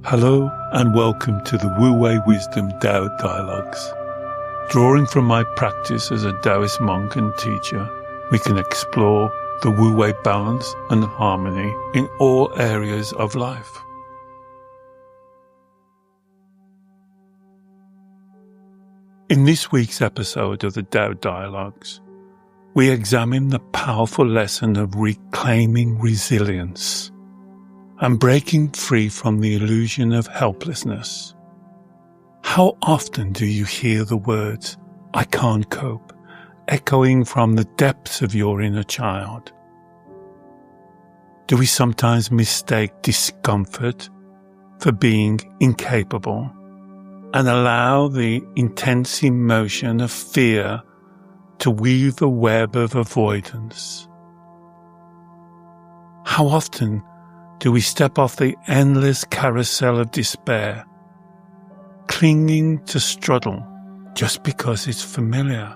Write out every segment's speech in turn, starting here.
Hello and welcome to the Wu Wei Wisdom Tao Dialogues. Drawing from my practice as a Taoist monk and teacher, we can explore the Wu Wei balance and harmony in all areas of life. In this week's episode of the Tao Dialogues, we examine the powerful lesson of reclaiming resilience and breaking free from the illusion of helplessness. How often do you hear the words, "I can't cope," echoing from the depths of your inner child? Do we sometimes mistake discomfort for being incapable and allow the intense emotion of fear to weave a web of avoidance? How often do we step off the endless carousel of despair, clinging to struggle just because it's familiar,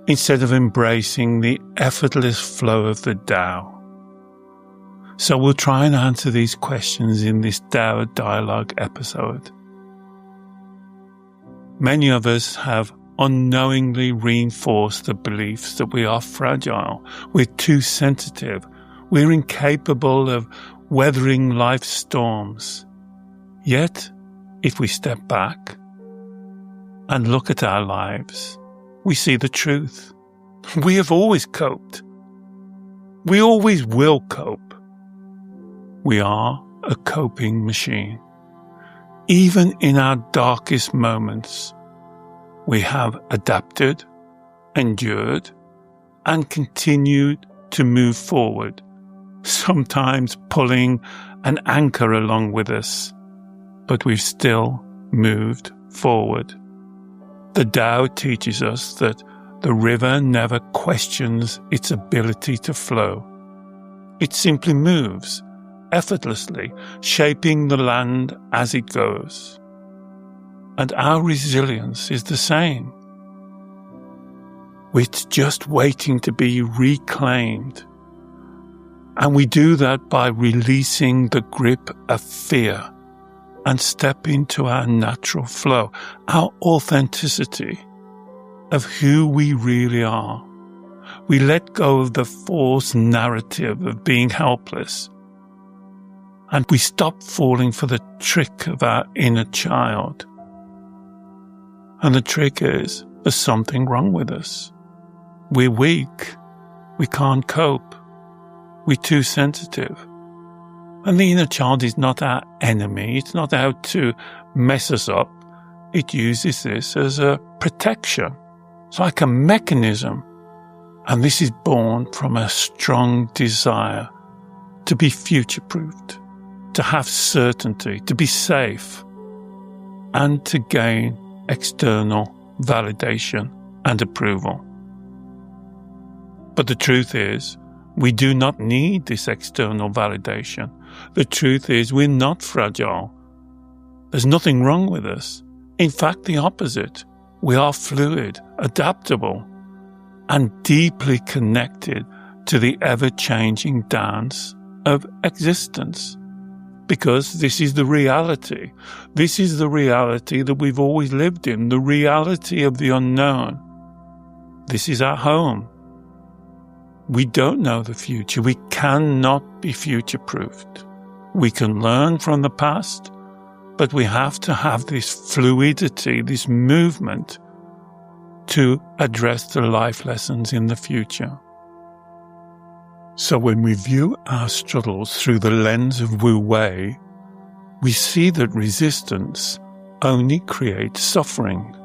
instead of embracing the effortless flow of the Tao? So we'll try and answer these questions in this Tao Dialogue episode. Many of us have unknowingly reinforced the beliefs that we are fragile, we're too sensitive, we're incapable of weathering life's storms. Yet, if we step back and look at our lives, we see the truth. We have always coped. We always will cope. We are a coping machine. Even in our darkest moments, we have adapted, endured, and continued to move forward, sometimes pulling an anchor along with us, but we've still moved forward. The Tao teaches us that the river never questions its ability to flow. It simply moves effortlessly, shaping the land as it goes. And our resilience is the same. It's just waiting to be reclaimed. And we do that by releasing the grip of fear and step into our natural flow, our authenticity of who we really are. We let go of the false narrative of being helpless, and we stop falling for the trick of our inner child. And the trick is, there's something wrong with us. We're weak. We can't cope. We're too sensitive. And the inner child is not our enemy. It's not out to mess us up. It uses this as a protection. It's like a mechanism. And this is born from a strong desire to be future-proofed, to have certainty, to be safe, and to gain external validation and approval. But the truth is, we do not need this external validation. The truth is, we're not fragile. There's nothing wrong with us. In fact, the opposite. We are fluid, adaptable, and deeply connected to the ever-changing dance of existence. Because this is the reality. This is the reality that we've always lived in, the reality of the unknown. This is our home. We don't know the future. We cannot be future-proofed. We can learn from the past, but we have to have this fluidity, this movement to address the life lessons in the future. So when we view our struggles through the lens of Wu Wei, we see that resistance only creates suffering.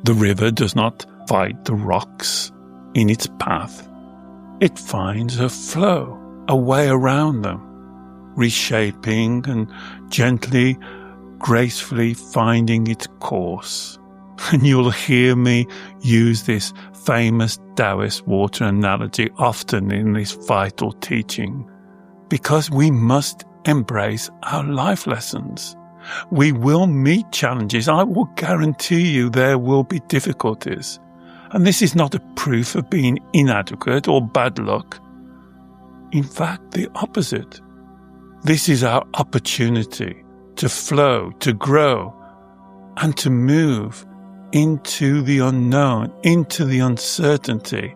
The river does not fight the rocks in its path. It finds a flow, a way around them, reshaping and gently, gracefully finding its course. And you'll hear me use this famous Taoist water analogy often in this vital teaching, because we must embrace our life lessons. We will meet challenges. I will guarantee you there will be difficulties. And this is not a proof of being inadequate or bad luck. In fact, the opposite. This is our opportunity to flow, to grow, and to move into the unknown, into the uncertainty.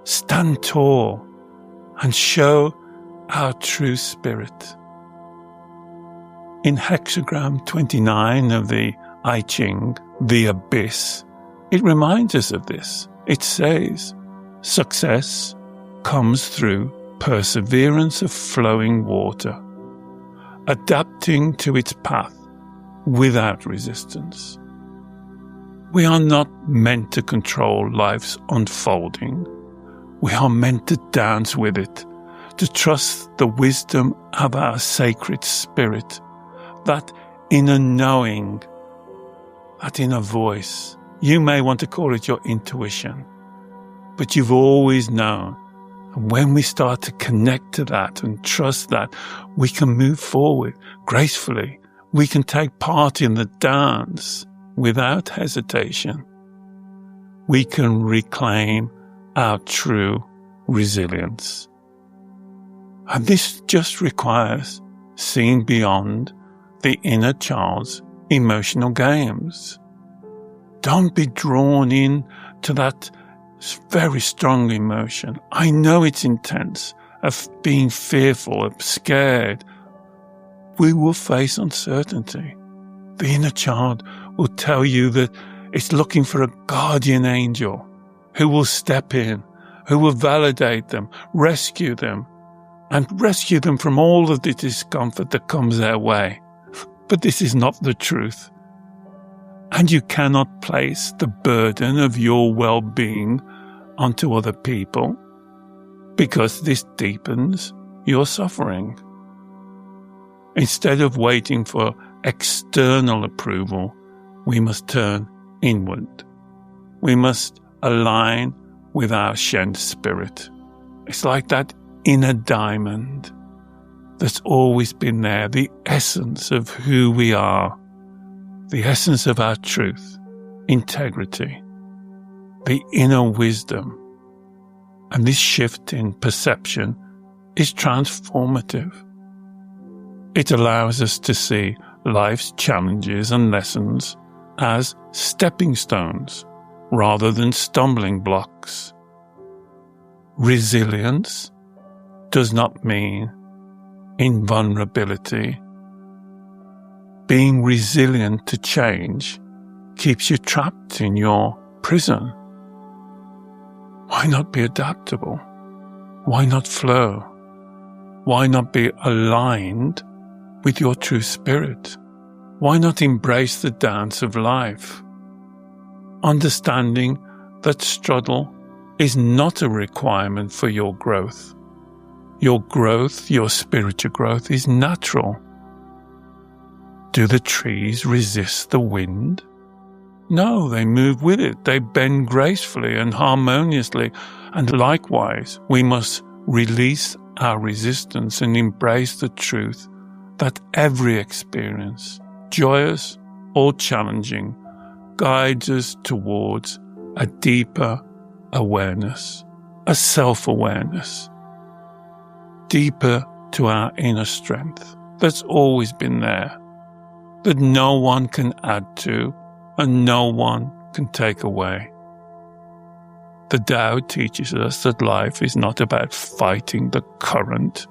Stand tall and show our true spirit. In hexagram 29 of the I Ching, the abyss, it reminds us of this. It says, success comes through perseverance of flowing water, adapting to its path without resistance. We are not meant to control life's unfolding. We are meant to dance with it, to trust the wisdom of our sacred spirit, that inner knowing, that inner voice. You may want to call it your intuition, but you've always known. And when we start to connect to that and trust that, we can move forward gracefully. We can take part in the dance without hesitation. We can reclaim our true resilience. And this just requires seeing beyond the inner child's emotional games. Don't be drawn in to that very strong emotion. I know it's intense, of being fearful, of scared. We will face uncertainty. The inner child will tell you that it's looking for a guardian angel who will step in, who will validate them, rescue them from all of the discomfort that comes their way. But this is not the truth. And you cannot place the burden of your well-being onto other people, because this deepens your suffering. Instead of waiting for external approval, we must turn inward. We must align with our Shen spirit. It's like that inner diamond that's always been there, the essence of who we are, the essence of our truth, integrity, the inner wisdom. And this shift in perception is transformative. It allows us to see life's challenges and lessons as stepping stones rather than stumbling blocks. Resilience does not mean invulnerability. Being resilient to change keeps you trapped in your prison. Why not be adaptable? Why not flow? Why not be aligned with your true spirit? Why not embrace the dance of life? Understanding that struggle is not a requirement for your growth. Your growth, your spiritual growth, is natural. Do the trees resist the wind? No, they move with it. They bend gracefully and harmoniously. And likewise, we must release our resistance and embrace the truth that every experience, joyous or challenging, guides us towards a deeper awareness, a self-awareness, deeper to our inner strength that's always been there, that no one can add to and no one can take away. The Tao teaches us that life is not about fighting the current,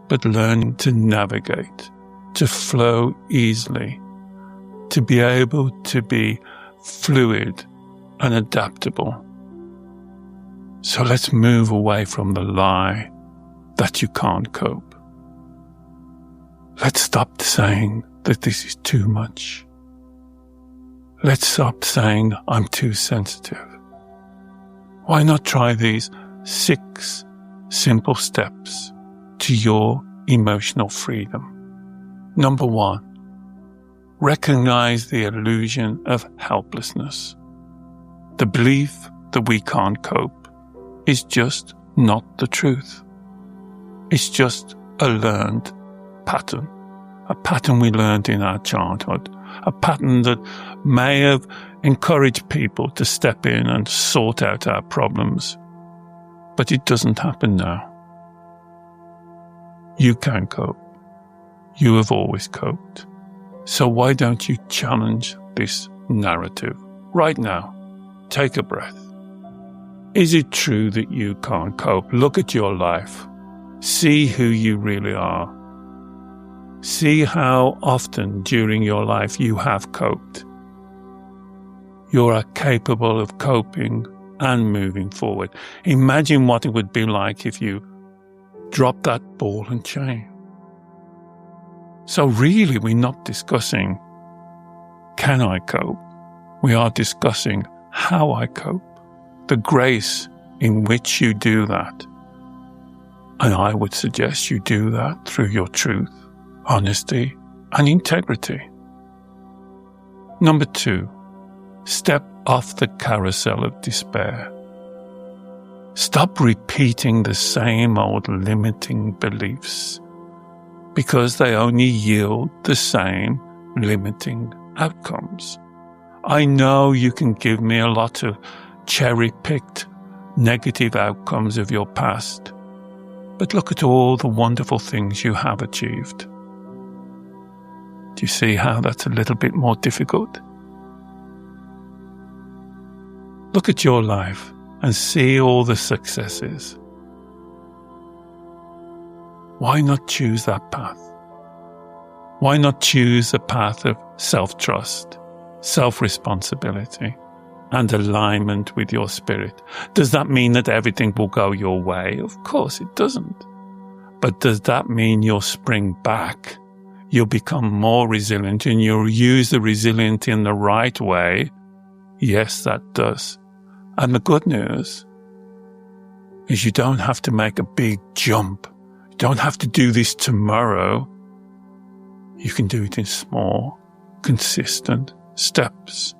but learning to navigate, to flow easily, to be able to be fluid and adaptable. So let's move away from the lie that you can't cope. Let's stop saying that this is too much. Let's stop saying I'm too sensitive. Why not try these 6 simple steps to your emotional freedom? Number 1, recognize the illusion of helplessness. The belief that we can't cope is just not the truth. It's just a learned pattern, a pattern we learned in our childhood, a pattern that may have encouraged people to step in and sort out our problems. But it doesn't happen now. You can cope. You have always coped. So why don't you challenge this narrative right now? Take a breath. Is it true that you can't cope? Look at your life. See who you really are. See how often during your life you have coped. You are capable of coping and moving forward. Imagine what it would be like if you dropped that ball and chain. So really, we're not discussing, can I cope? We are discussing how I cope, the grace in which you do that. And I would suggest you do that through your truth, honesty, and integrity. Number 2, step off the carousel of despair. Stop repeating the same old limiting beliefs, because they only yield the same limiting outcomes. I know you can give me a lot of cherry-picked negative outcomes of your past, but look at all the wonderful things you have achieved. Do you see how that's a little bit more difficult? Look at your life and see all the successes. Why not choose that path? Why not choose a path of self-trust, self-responsibility, and alignment with your spirit? Does that mean that everything will go your way? Of course it doesn't. But does that mean you'll spring back? You'll become more resilient and you'll use the resilience in the right way? Yes, that does. And the good news is you don't have to make a big jump. You don't have to do this tomorrow. You can do it in small, consistent steps.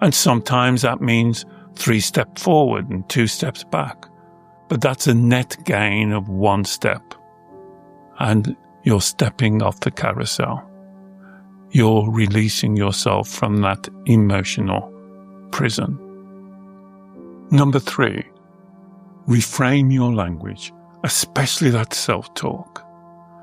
And sometimes that means 3 steps forward and 2 steps back. But that's a net gain of 1 step. And you're stepping off the carousel. You're releasing yourself from that emotional prison. Number 3, reframe your language, especially that self-talk.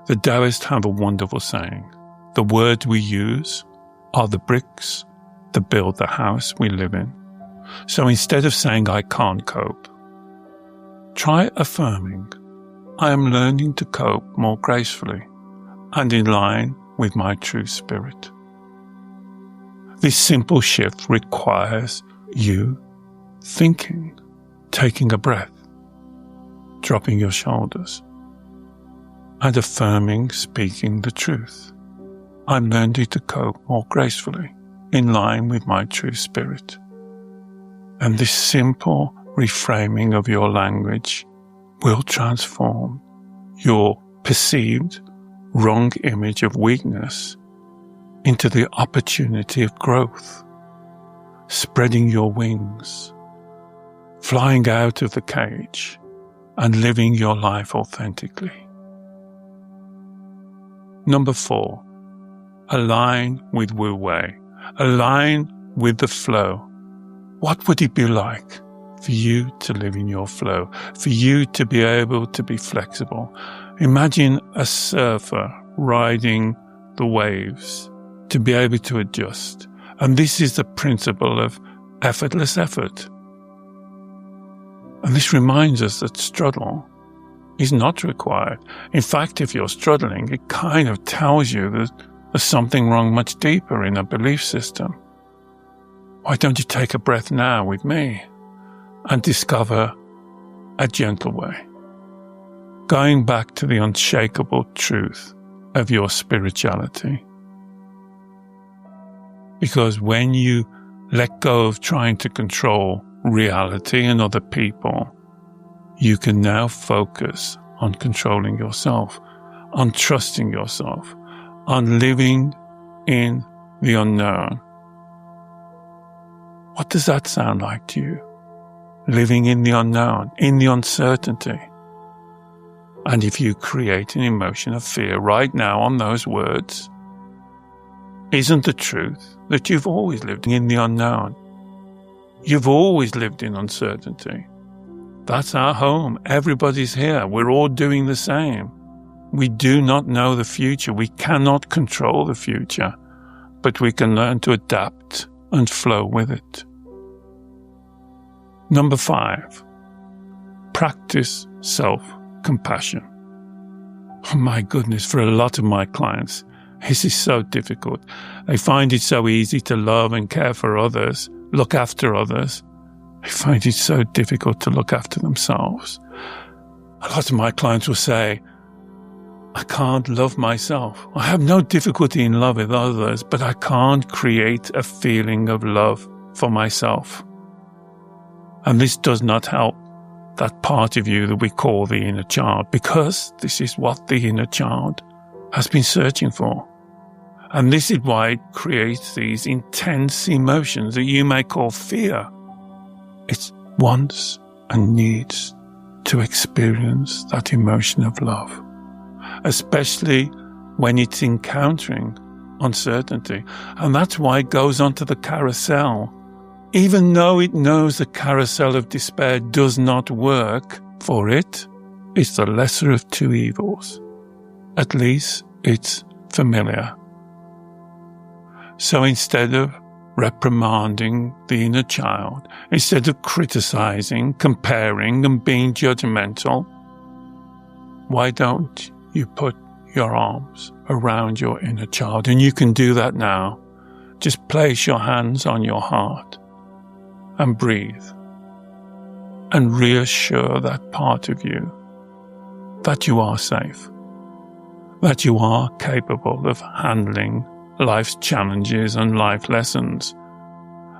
The Taoists have a wonderful saying. The words we use are the bricks that build the house we live in. So instead of saying, I can't cope, try affirming, I am learning to cope more gracefully and in line with my true spirit. This simple shift requires you thinking, taking a breath, dropping your shoulders, and affirming, speaking the truth. I'm learning to cope more gracefully, in line with my true spirit. And this simple reframing of your language will transform your perceived wrong image of weakness into the opportunity of growth, spreading your wings, flying out of the cage and living your life authentically. Number 4, align with Wu Wei. Align with the flow. What would it be like for you to live in your flow, for you to be able to be flexible? Imagine a surfer riding the waves, to be able to adjust. And this is the principle of effortless effort. And this reminds us that struggle is not required. In fact, if you're struggling, it kind of tells you that there's something wrong much deeper in a belief system. Why don't you take a breath now with me and discover a gentle way? Going back to the unshakable truth of your spirituality. Because when you let go of trying to control reality and other people, you can now focus on controlling yourself, on trusting yourself, on living in the unknown. What does that sound like to you? Living in the unknown, in the uncertainty. And if you create an emotion of fear right now on those words, isn't the truth that you've always lived in the unknown? You've always lived in uncertainty. That's our home. Everybody's here. We're all doing the same. We do not know the future. We cannot control the future, but we can learn to adapt and flow with it. Number 5, practice self-compassion. Oh my goodness, for a lot of my clients, this is so difficult. They find it so easy to love and care for others, look after others. They find it so difficult to look after themselves. A lot of my clients will say, I can't love myself. I have no difficulty in love with others, but I can't create a feeling of love for myself. And this does not help that part of you that we call the inner child, because this is what the inner child has been searching for. And this is why it creates these intense emotions that you may call fear. It wants and needs to experience that emotion of love, especially when it's encountering uncertainty. And that's why it goes onto the carousel. Even though it knows the carousel of despair does not work for it, it's the lesser of two evils. At least it's familiar. So instead of reprimanding the inner child, instead of criticizing, comparing, and being judgmental, why don't you put your arms around your inner child? And you can do that now. Just place your hands on your heart and breathe and reassure that part of you that you are safe, that you are capable of handling life's challenges and life lessons.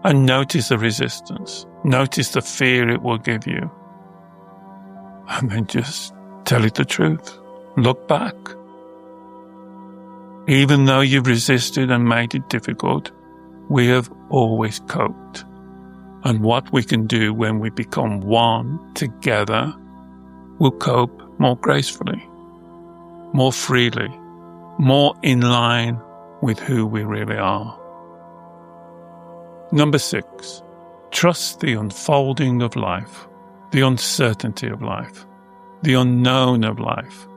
And notice the resistance. Notice the fear it will give you. And then just tell it the truth. Look back. Even though you've resisted and made it difficult, we have always coped. And what we can do when we become one together will cope more gracefully, more freely, more in line with who we really are. Number 6, trust the unfolding of life, the uncertainty of life, the unknown of life.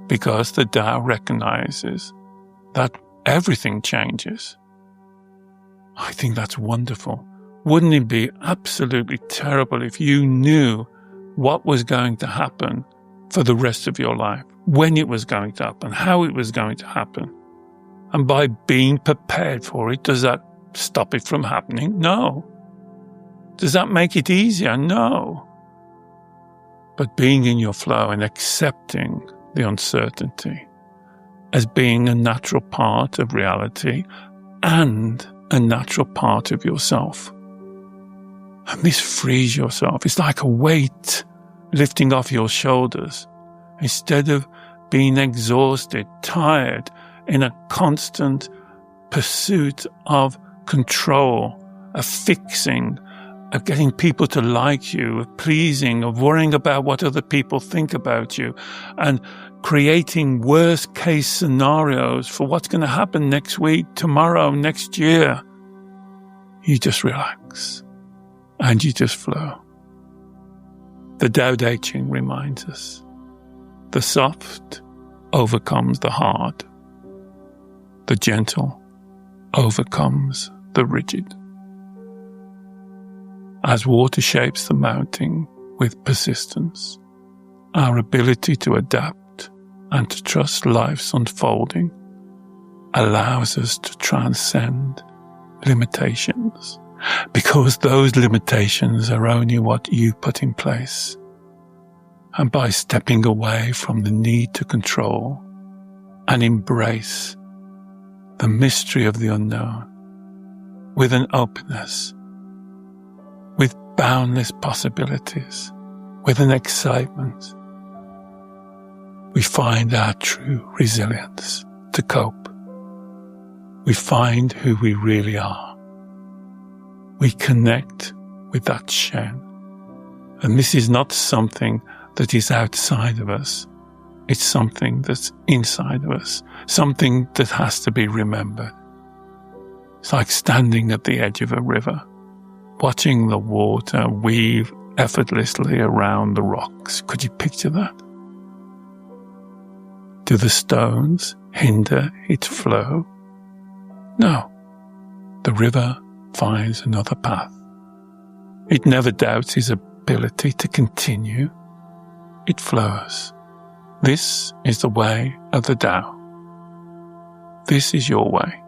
Because the Tao recognizes that everything changes. I think that's wonderful. Wouldn't it be absolutely terrible if you knew what was going to happen for the rest of your life, when it was going to happen, how it was going to happen? And by being prepared for it, does that stop it from happening? No. Does that make it easier? No. But being in your flow and accepting the uncertainty as being a natural part of reality and a natural part of yourself. And this frees yourself. It's like a weight lifting off your shoulders. Instead of being exhausted, tired, in a constant pursuit of control, of fixing, of getting people to like you, of pleasing, of worrying about what other people think about you, and creating worst case scenarios for what's going to happen next week, tomorrow, next year. You just relax and you just flow. The Tao Te Ching reminds us, the soft overcomes the hard. The gentle overcomes the rigid. As water shapes the mountain with persistence, our ability to adapt and to trust life's unfolding allows us to transcend limitations, because those limitations are only what you put in place. And by stepping away from the need to control and embrace the mystery of the unknown with an openness, with boundless possibilities, with an excitement, we find our true resilience to cope. We find who we really are. We connect with that Shen. And this is not something that is outside of us. It's something that's inside of us, something that has to be remembered. It's like standing at the edge of a river, watching the water weave effortlessly around the rocks. Could you picture that? Do the stones hinder its flow? No. The river finds another path. It never doubts its ability to continue. It flows. This is the way of the Tao. This is your way.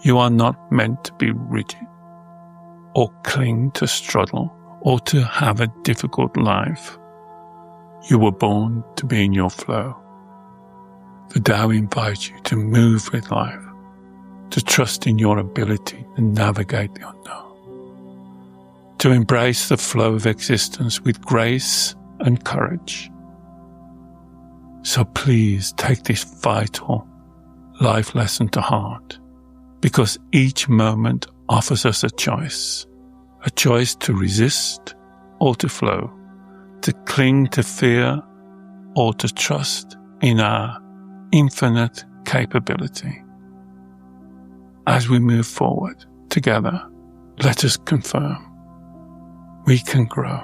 You are not meant to be rigid, or cling to struggle, or to have a difficult life. You were born to be in your flow. The Tao invites you to move with life, to trust in your ability to navigate the unknown, to embrace the flow of existence with grace and courage. So please take this vital life lesson to heart, because each moment offers us a choice to resist or to flow, to cling to fear or to trust in our infinite capability. As we move forward together, let us confirm we can grow.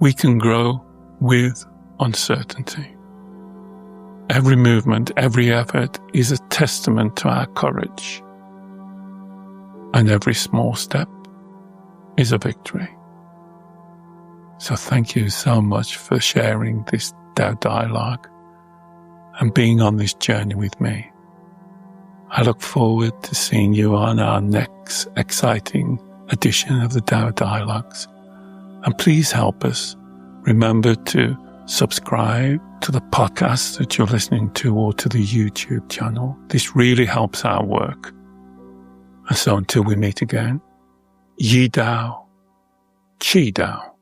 We can grow with uncertainty. Every movement, every effort is a testament to our courage. And every small step is a victory. So thank you so much for sharing this Tao Dialogue and being on this journey with me. I look forward to seeing you on our next exciting edition of the Tao Dialogues. And please help us. Remember to subscribe to the podcast that you're listening to or to the YouTube channel. This really helps our work. And so until we meet again, Yi Dao, Qi Dao.